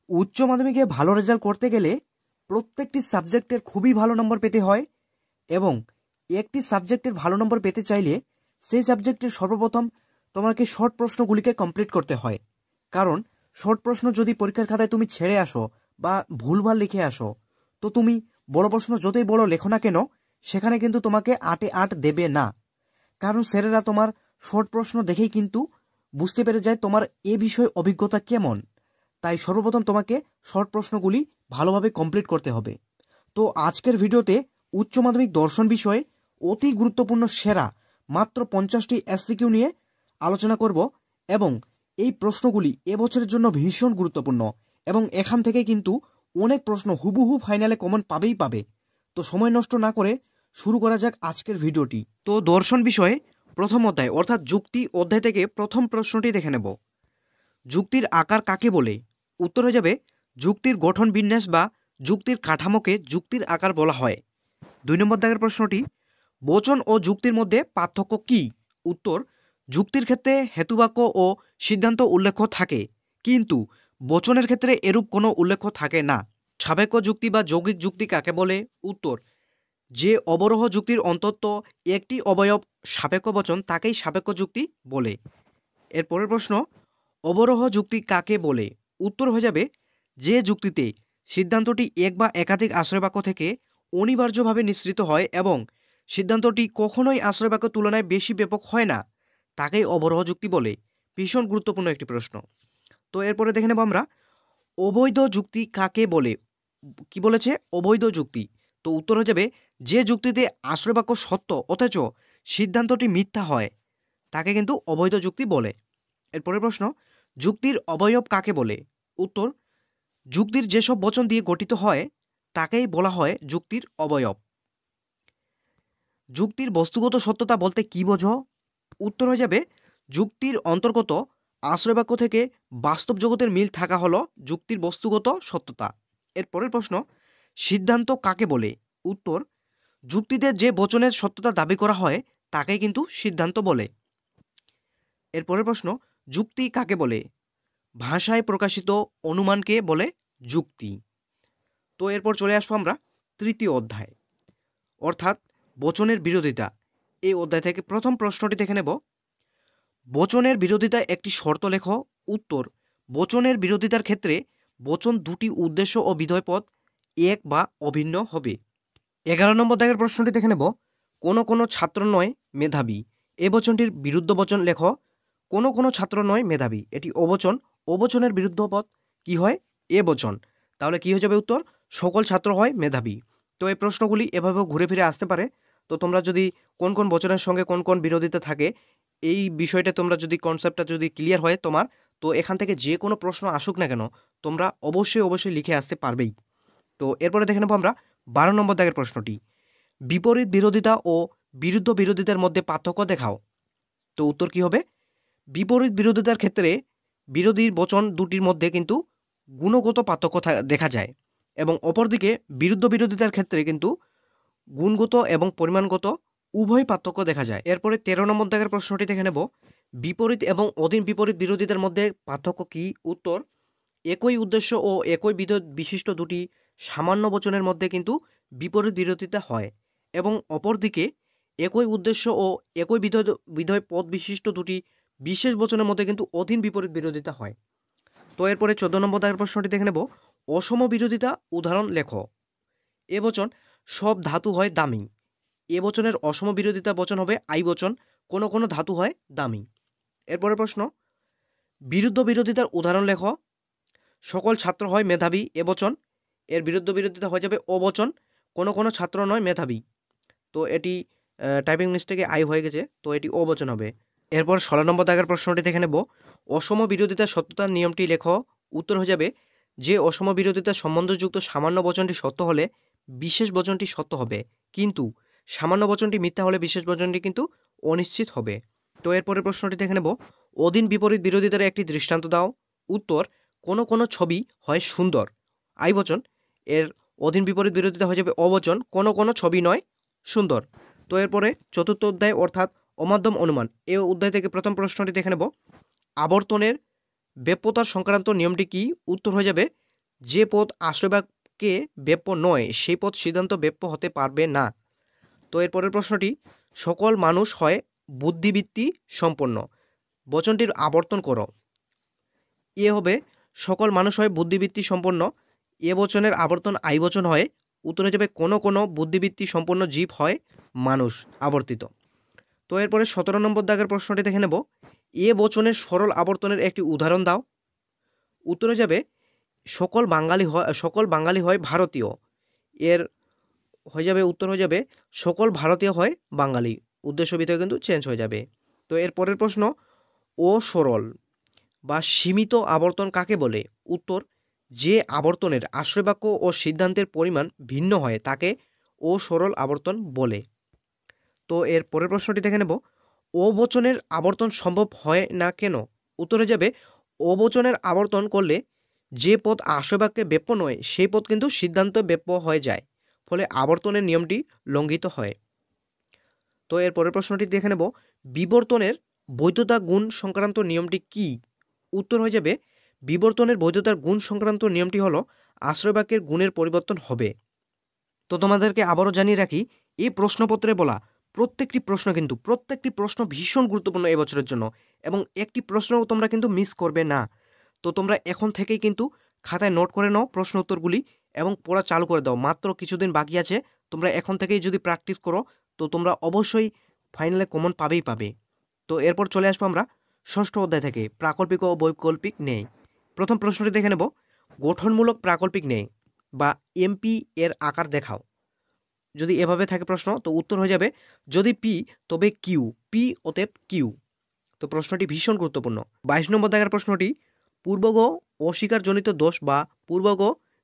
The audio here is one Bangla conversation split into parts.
উচ্চ মাধ্যমিকে ভালো রেজাল্ট করতে গেলে প্রত্যেকটি সাবজেক্টের খুবই ভালো নম্বর পেতে হয় এবং একটি সাবজেক্টের ভালো নম্বর পেতে চাইলে সেই সাবজেক্টের সর্বপ্রথম তোমাকে শর্ট প্রশ্নগুলিকে কমপ্লিট করতে হয়। কারণ শর্ট প্রশ্ন যদি পরীক্ষার খাতায় তুমি ছেড়ে আসো বা ভুলভাল লিখে আসো, তো তুমি বড় প্রশ্ন যতই বড় লেখো না কেন, সেখানে কিন্তু তোমাকে 8-এ 8 দেবে না। কারণ স্যারেরা তোমার শর্ট প্রশ্ন দেখেই কিন্তু বুঝতে পেরে যায় তোমার এ বিষয়ে অভিজ্ঞতা কেমন। তাই সর্বপ্রথম তোমাকে শর্ট প্রশ্নগুলি ভালোভাবে কমপ্লিট করতে হবে। তো আজকের ভিডিওতে উচ্চ মাধ্যমিক দর্শন বিষয়ে অতি গুরুত্বপূর্ণ সেরা মাত্র 50টি এসসিকিউ নিয়ে আলোচনা করব এবং এই প্রশ্নগুলি এবছরের জন্য ভীষণ গুরুত্বপূর্ণ এবং এখান থেকে কিন্তু অনেক প্রশ্ন হুবহু ফাইনালে কমন পাবেই পাবে। তো সময় নষ্ট না করে শুরু করা যাক আজকের ভিডিওটি। তো দর্শন বিষয়ে প্রথম অধ্যায় অর্থাৎ যুক্তি অধ্যায় থেকে প্রথম প্রশ্নটি দেখে নেব। যুক্তির আকার কাকে বলে? উত্তর হয়ে যাবে যুক্তির গঠন বিন্যাস বা যুক্তির কাঠামোকে যুক্তির আকার বলা হয়। 2 নম্বর দাগের প্রশ্নটি, বচন ও যুক্তির মধ্যে পার্থক্য কি? উত্তর, যুক্তির ক্ষেত্রে হেতুবাক্য ও সিদ্ধান্ত উল্লেখ থাকে, কিন্তু বচনের ক্ষেত্রে এরূপ কোনো উল্লেখ থাকে না। সাপেক্ষ যুক্তি বা যৌগিক যুক্তি কাকে বলে? উত্তর, যে অবরোহ যুক্তির অন্তত একটি অবয়ব সাপেক্ষ বচন তাকেই সাপেক্ষ যুক্তি বলে। এর পরের প্রশ্ন, অবরোহ যুক্তি কাকে বলে? উত্তর হয়ে যাবে যে যুক্তিতে সিদ্ধান্তটি এক বা একাধিক আশ্রয়বাক্য থেকে অনিবার্যভাবে নিঃসৃত হয় এবং সিদ্ধান্তটি কখনোই আশ্রয়বাক্যের তুলনায় বেশি ব্যাপক হয় না, তাকেই অবরোহ যুক্তি বলে। ভীষণ গুরুত্বপূর্ণ একটি প্রশ্ন। তো এরপরে দেখে নেব আমরা, অবৈধ যুক্তি কাকে বলে? কি বলেছে? অবৈধ যুক্তি। তো উত্তর হয়ে যাবে যে যুক্তিতে আশ্রয়বাক্য সত্য অথচ সিদ্ধান্তটি মিথ্যা হয়, তাকে কিন্তু অবৈধ যুক্তি বলে। এরপরের প্রশ্ন, যুক্তির অবয়ব কাকে বলে? উত্তর, যুক্তির যেসব বচন দিয়ে গঠিত হয় তাকেই বলা হয় যুক্তির অবয়ব। যুক্তির বস্তুগত সত্যতা বলতে কি বোঝো? উত্তর হয়ে যাবে যুক্তির অন্তর্গত আশ্রয়বাক্য থেকে বাস্তব জগতের মিল থাকা হলো যুক্তির বস্তুগত সত্যতা। এর পরের প্রশ্ন, সিদ্ধান্ত কাকে বলে? উত্তর, যুক্তিতে যে বচনের সত্যতা দাবি করা হয় তাকেই কিন্তু সিদ্ধান্ত বলে। এর পরের প্রশ্ন, যুক্তি কাকে বলে? ভাষায় প্রকাশিত অনুমানকে বলে যুক্তি। তো এরপর চলে আসবো আমরা তৃতীয় অধ্যায় অর্থাৎ বচনের বিরোধিতা। এই অধ্যায় থেকে প্রথম প্রশ্নটি দেখে নেব, বচনের বিরোধিতা একটি শর্ত লেখ। উত্তর, বচনের বিরোধিতার ক্ষেত্রে বচন দুটি উদ্দেশ্য ও বিধেয় পদ এক বা অভিন্ন হবে। 11 নম্বর দাগের প্রশ্নটি দেখে নেব, কোনো কোনো ছাত্র নয় মেধাবী, এ বচনটির বিরুদ্ধ বচন লেখ। কোনো কোনো ছাত্র নয় মেধাবী, এটি অবচন। অবচনের বিরুদ্ধ পদ কি হয়? এ বচন। তাহলে কি হয়ে যাবে উত্তর? সকল ছাত্র হয় মেধাবী। তো এই প্রশ্নগুলি এভাবেও ঘুরে ফিরে আসতে পারে। তো তোমরা যদি কোন কোন বচনের সঙ্গে কোন কোন বিরোধিতা থাকে এই বিষয়টা তোমরা যদি কনসেপ্টটা যদি ক্লিয়ার হয় তোমার, তো এখান থেকে যে কোনো প্রশ্ন আসুক না কেন তোমরা অবশ্যই অবশ্যই লিখে আসতে পারবেই। তো এরপরে দেখে নেব আমরা 12 নম্বর দাগের প্রশ্নটি, বিপরীত বিরোধিতা ও বিরুদ্ধ বিরোধিতার মধ্যে পার্থক্য দেখাও। তো উত্তর কি হবে? বিপরীত বিরোধিতার ক্ষেত্রে বিরোধী বচন দুটির মধ্যে কিন্তু গুণগত পার্থক্য দেখা যায় এবং অপরদিকে বিরুদ্ধ বিরোধিতার ক্ষেত্রে কিন্তু গুণগত এবং পরিমাণগত উভয় পার্থক্য দেখা যায়। এরপরে 13 নম্বর দাগের প্রশ্নটি দেখে নেব, বিপরীত এবং অধীন বিপরীত বিরোধিতার মধ্যে পার্থক্য কি? উত্তর, একই উদ্দেশ্য ও একই বিশিষ্ট দুটি সামান্য বচনের মধ্যে কিন্তু বিপরীত বিরোধিতা হয় এবং অপরদিকে একই উদ্দেশ্য ও একই বিধেয় পদ বিশিষ্ট দুটি বিশেষ বচনের মধ্যে কিন্তু অধীন বিপরীত বিরোধিতা হয়। তো এরপরে 14 নম্বর দাগের প্রশ্নটি দেখে নেব, অসম বিরোধিতা উদাহরণ লেখো। এ বচন সব ধাতু হয় দামি, এ বচনের অসম বিরোধিতা বচন হবে আই বচন, কোনো কোনো ধাতু হয় দামি। এরপরের প্রশ্ন, বিরুদ্ধ বিরোধিতার উদাহরণ লেখো। সকল ছাত্র হয় মেধাবী, এ বচন, এর বিরুদ্ধ বিরোধিতা হয়ে যাবে অবচন, কোনো কোনো ছাত্র নয় মেধাবী। তো এটি টাইপিং মিস্টেকে আই হয়ে গেছে, তো এটি অবচন হবে। এরপর 16 নম্বর দাগের প্রশ্নটি দেখে নেব, অসম বিরোধিতার সত্যতার নিয়মটি লেখো। উত্তর হয়ে যাবে যে অসম বিরোধিতার সম্বন্ধযুক্ত সামান্য বচনটি সত্য হলে বিশেষ বচনটি সত্য হবে, কিন্তু সামান্য বচনটি মিথ্যা হলে বিশেষ বচনটি কিন্তু অনিশ্চিত হবে। তো এরপরের প্রশ্নটি দেখে নেব, অধীন বিপরীত বিরোধিতার একটি দৃষ্টান্ত দাও। উত্তর, কোনো কোনো ছবি হয় সুন্দর, আই বচন, এর অধীন বিপরীত বিরোধিতা হয়ে যাবে অবচন, কোনো কোনো ছবি নয় সুন্দর। তো এরপরে চতুর্থ অধ্যায় অর্থাৎ অমাধ্যম অনুমান, এই অধ্যায় থেকে প্রথম প্রশ্নটি দেখে নেব, আবর্তনের ব্যাপ্যতার সংক্রান্ত নিয়মটি কি? উত্তর হয়ে যাবে যে পদ আশ্রয়বাক্যে ব্যাপ্য নয় সেই পদ সিদ্ধান্ত ব্যাপ্য হতে পারবে না। তো এর পরের প্রশ্নটি, সকল মানুষ হয় বুদ্ধিবৃত্তি সম্পন্ন। বচনটির আবর্তন করো। এ হবে সকল মানুষ হয় বুদ্ধিবৃত্তি সম্পন্ন। এ বচনের আবর্তন আই বচন হয়। উত্তরে যাবে কোনো কোনো বুদ্ধিবৃত্তি সম্পন্ন জীব হয় মানুষ, আবর্তিত। তো এরপরে 17 নম্বর দাগের প্রশ্নটি দেখে নেব। এ বচনের সরল আবর্তনের একটি উদাহরণ দাও। উত্তরে যাবে সকল বাঙালি হয় ভারতীয়। এর হয়ে যাবে উত্তর হয়ে যাবে সকল ভারতীয় হয় বাঙালি। উদ্দেশ্যবিধেয় কিন্তু চেঞ্জ হয়ে যাবে। তো এর পরের প্রশ্ন, ও সরল বা সীমিত আবর্তন কাকে বলে? উত্তর, যে আবর্তনের আশ্রয়বাক্য ও সিদ্ধান্তের পরিমাণ ভিন্ন হয় তাকে ও সরল আবর্তন বলে। তো এর পরের প্রশ্নটি দেখে নেব। ও বচনের আবর্তন সম্ভব হয় না কেন? উত্তরে যাবে ও বচনের আবর্তন করলে যে পদ আশ্রয়বাক্যে ব্যাপ্য নয় সেই পদ কিন্তু সিদ্ধান্ত ব্যাপ্য হয়ে যায়, ফলে আবর্তনের নিয়মটি লঙ্ঘিত হয়। তো এর পরের প্রশ্নটি দেখে নেব। বিবর্তনের বৈধতা গুণ সংক্রান্ত নিয়মটি কি? উত্তর হয়ে যাবে বিবর্তনের বৈধতার গুণ সংক্রান্ত নিয়মটি হলো আশ্রয়বাক্যের গুণের পরিবর্তন হবে। তো তোমাদেরকে আবারও জানিয়ে রাখি, এই প্রশ্নপত্রে বলা প্রত্যেকটি প্রশ্ন ভীষণ গুরুত্বপূর্ণ এবছরের জন্য, এবং একটি প্রশ্নও তোমরা কিন্তু মিস করবে না। তো তোমরা এখন থেকেই কিন্তু খাতায় নোট করে নাও প্রশ্ন উত্তরগুলি এবং পড়া চালু করে দাও। মাত্র কিছুদিন বাকি আছে, তোমরা এখন থেকেই যদি প্র্যাকটিস করো তো তোমরা অবশ্যই ফাইনালে কমন পাবে। তো এরপর চলে আসবো আমরা ষষ্ঠ অধ্যায় থেকে, প্রাকল্পিক ও বৈকল্পিক ন্যায়। প্রথম প্রশ্নটি দেখে নেব। গঠনমূলক প্রাকল্পিক ন্যায় বা এমপি এর আকার দেখাও। যদি এভাবে থাকে প্রশ্ন, তো উত্তর হয়ে যাবে যদি পি তবে কিউ, পি অতএব কিউ। তো প্রশ্নটি ভীষণ গুরুত্বপূর্ণ। 22 নম্বর দাগের প্রশ্নটি, পূর্বগ অস্বীকারজনিত দোষ বা পূর্বগ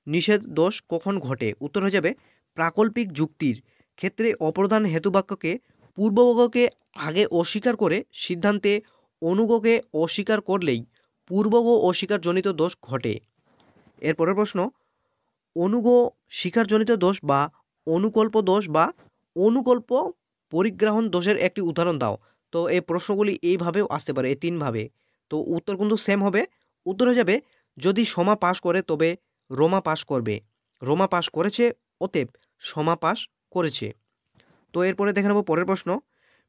নিষেধ দোষ কখন ঘটে? উত্তর হয়ে যাবে প্রাকল্পিক যুক্তির ক্ষেত্রে অপ্রধান হেতুবাক্যকে পূর্বগকে আগে অস্বীকার করে সিদ্ধান্তে অনুগকে অস্বীকার করলেই পূর্বগ অস্বীকারজনিত দোষ ঘটে। এরপরের প্রশ্ন, অনুগ স্বীকারজনিত দোষ বা অনুকল্প দোষ বা অনুকল্প পরিগ্রহণ দোষের একটি উদাহরণ দাও। তো এই প্রশ্নগুলি এইভাবেও আসতে পারে, এই তিনভাবে। তো উত্তর কিন্তু সেম হবে। উত্তর হয়ে যাবে যদি সমা পাস করে তবে রোমা পাস করবে, রোমা পাস করেছে অতএব সমা পাস করেছে। তো এরপরে দেখে নেব পরের প্রশ্ন,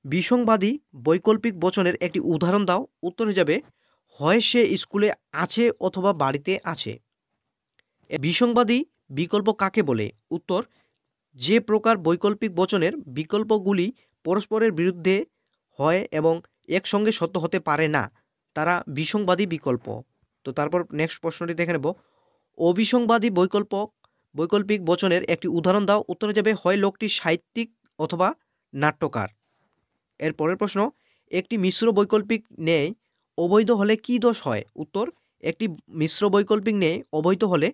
বিসংবাদী বৈকল্পিক বচনের একটি উদাহরণ দাও। উত্তর হয়ে যাবে হয় সে স্কুলে আছে অথবা বাড়িতে আছে। বিসংবাদী বিকল্প কাকে বলে? উত্তর, যে প্রকার বৈকল্পিক বচনের বিকল্পগুলি পরস্পরের বিরুদ্ধে হয় এবং একসঙ্গে সত্য হতে পারে না তারা বিকল্প। তো তারপর নেক্সট প্রশ্নটি দেখে নেব। অবিসংবাদী বৈকল্পিক বচনের একটি উদাহরণ দাও। উত্তরে যাবে হয় লোকটি সাহিত্যিক অথবা নাট্যকার। এর পরের প্রশ্ন, একটি মিশ্র বৈকল্পিক ন্যায় অবৈধ হলে কি দোষ হয়? উত্তর, একটি মিশ্র বৈকল্পিক ন্যায় অবৈধ হলে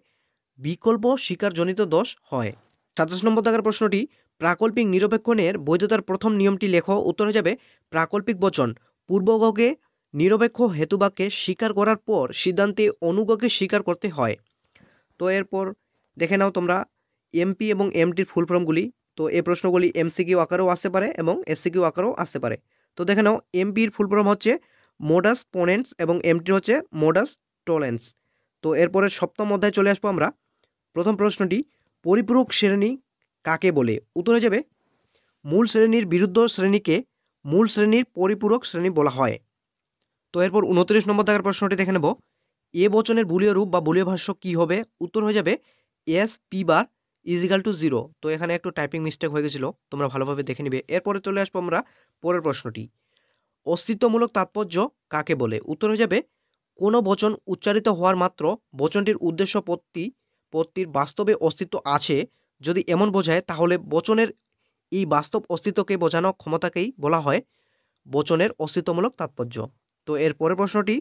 বিকল্প স্বীকারজনিত দোষ হয়। 27 নম্বর দাগের প্রশ্নটি, প্রাকল্পিক নিরপেক্ষ ন্যায়ের বৈধতার প্রথম নিয়মটি লেখো। উত্তর হয়ে যাবে প্রাকল্পিক বচন পূর্বগকে নিরপেক্ষ হেতুবাক্যে স্বীকার করার পর সিদ্ধান্তে অনুগকে স্বীকার করতে হয়। তো এরপর দেখে নাও তোমরা এমপি এবং এমটির ফুল ফর্মগুলি। তো এই প্রশ্নগুলি এমসিকিউ আকারেও আসতে পারে এবং এসসিকিউ আকারেও আসতে পারে। তো দেখে নাও এমপির ফুল ফর্ম হচ্ছে মোডাস পোনেন্স এবং এমটির হচ্ছে মোডাস টোলেন্স। তো এরপরে সপ্তম অধ্যায় চলে আসবো আমরা। প্রথম প্রশ্নটি, পরিপূরক শ্রেণী কাকে বলে? উত্তর হয়ে যাবে মূল শ্রেণীর বিরুদ্ধ শ্রেণীকে মূল শ্রেণীর পরিপূরক শ্রেণী বলা হয়। তো এরপর 29 নম্বর দাগের প্রশ্নটি দেখে নেব। এ বচনের বুলীয় রূপ বা বুলীয় ভাষ্য কি হবে? উত্তর হয়ে যাবে S P bar is equal to 0। তো এখানে একটু টাইপিং মিস্টেক হয়ে গেছিল, তোমরা ভালোভাবে দেখে নিবে। এরপরে চলে আসবো আমরা পরের প্রশ্নটি, অস্তিত্বমূলক তাৎপর্য কাকে বলে? উত্তর হয়ে যাবে কোনো বচন উচ্চারিত হওয়ার মাত্র বচনটির উদ্দেশ্য পত্তির বাস্তবে অস্তিত্ব আছে যদি এমন বোঝায়, তাহলে বচনের এই বাস্তব অস্তিত্বকে বোঝানো ক্ষমতাকেই বলা হয় বচনের অস্তিত্বমূলক তাৎপর্য। তো এর পরের প্রশ্নটি,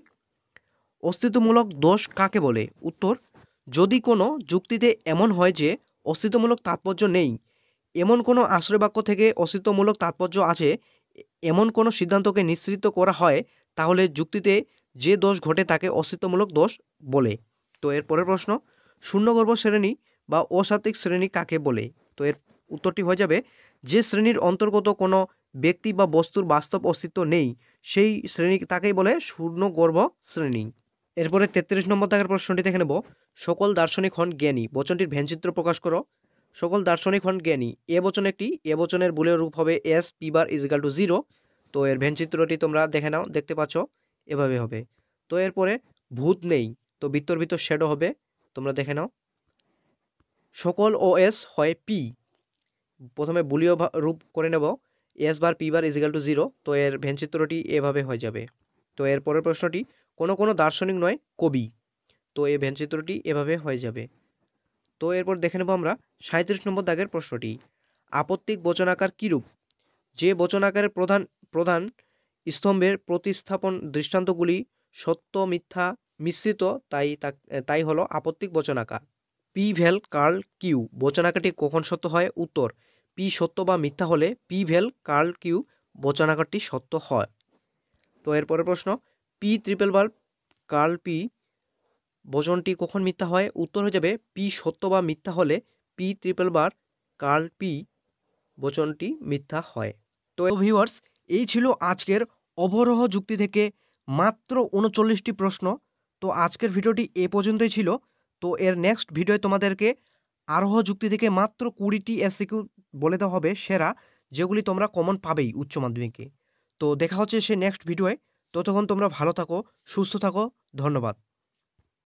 অস্তিত্বমূলক দোষ কাকে বলে? উত্তর, যদি কোনো যুক্তিতে এমন হয় যে অস্তিত্বমূলক তাৎপর্য নেই, এমন কোনো আশ্রয়বাক্য থেকে অস্তিত্বমূলক তাৎপর্য আছে এমন কোনো সিদ্ধান্তকে নিঃসৃত করা হয়, তাহলে যুক্তিতে যে দোষ ঘটে তাকে অস্তিত্বমূলক দোষ বলে। তো এর পরের প্রশ্ন, শূন্যগর্ভ শ্রেণী বা অসাত্ত্বিক শ্রেণী কাকে বলে? তো এর উত্তরটি হয়ে যাবে যে শ্রেণীর অন্তর্গত কোনো ব্যক্তি বা বস্তুর বাস্তব অস্তিত্ব নেই সেই শ্রেণী তাকেই বলে শূন্যগর্ভ শ্রেণী। এরপরে 33 নম্বর দাগের প্রশ্নটি দেখে নেব। সকল দার্শনিক হন জ্ঞানী, বচনটির ভেনচিত্র প্রকাশ করো। সকল দার্শনিক হন জ্ঞানী, এ বচন একটি, এ বচনের বুলীয় রূপ হবে S P bar is equal to 0। তো এর ভেনচিত্রটি তোমরা দেখে নাও, দেখতে পাচ্ছ এভাবে হবে। তো এরপরে ভূত নেই, তো বৃত্তর ভিতর শ্যাডো হবে, তোমরা দেখে নাও। সকল ও এস হয় পি, প্রথমে বুলীয় রূপ করে নেব S bar P bar is equal to 0। তো এর ভেনচিত্রটি এভাবে হয়ে যাবে। তো এর পরের প্রশ্নটি, কোনো কোনো দার্শনিক নয় কবি, তো এই ভেনচিত্রটি এভাবে হয়ে যাবে। তো এরপর দেখে নেব আমরা 37 নম্বর দাগের প্রশ্নটি, আপত্তিক বচনাকার কীরূপ? যে বচনাকারের প্রধান প্রধান স্তম্ভের প্রতিস্থাপন দৃষ্টান্তগুলি সত্য মিথ্যা মিশ্রিত, তাই হলো আপত্তিক বচনাকার। পি ভেল কার্ল কিউ বচনাকারটি কখন সত্য হয়? উত্তর, পি সত্য বা মিথ্যা হলে পি ভেল কার্ল কিউ বচনাকারটি সত্য হয়। তো এরপরের প্রশ্ন, P triple bar curl P বচনটি কখন মিথ্যা হয়? উত্তর হয়ে যাবে, পি সত্য বা মিথ্যা হলে P triple bar curl P বচনটি মিথ্যা হয়। তো ভিউয়ার্স, এই ছিল আজকের অবরোহ যুক্তি থেকে মাত্র 39টি প্রশ্ন। তো আজকের ভিডিওটি এ পর্যন্তই ছিল। তো এর নেক্সট ভিডিওয়ে তোমাদেরকে আরোহ যুক্তি থেকে মাত্র 20টি এসিকিউ বলে দেওয়া হবে সেরা, যেগুলি তোমরা কমন পাবেই উচ্চ মাধ্যমিকে। তো দেখা হচ্ছে সে নেক্সট ভিডিওয়ে। ততক্ষণ তোমরা ভালো থাকো, সুস্থ থাকো, ধন্যবাদ।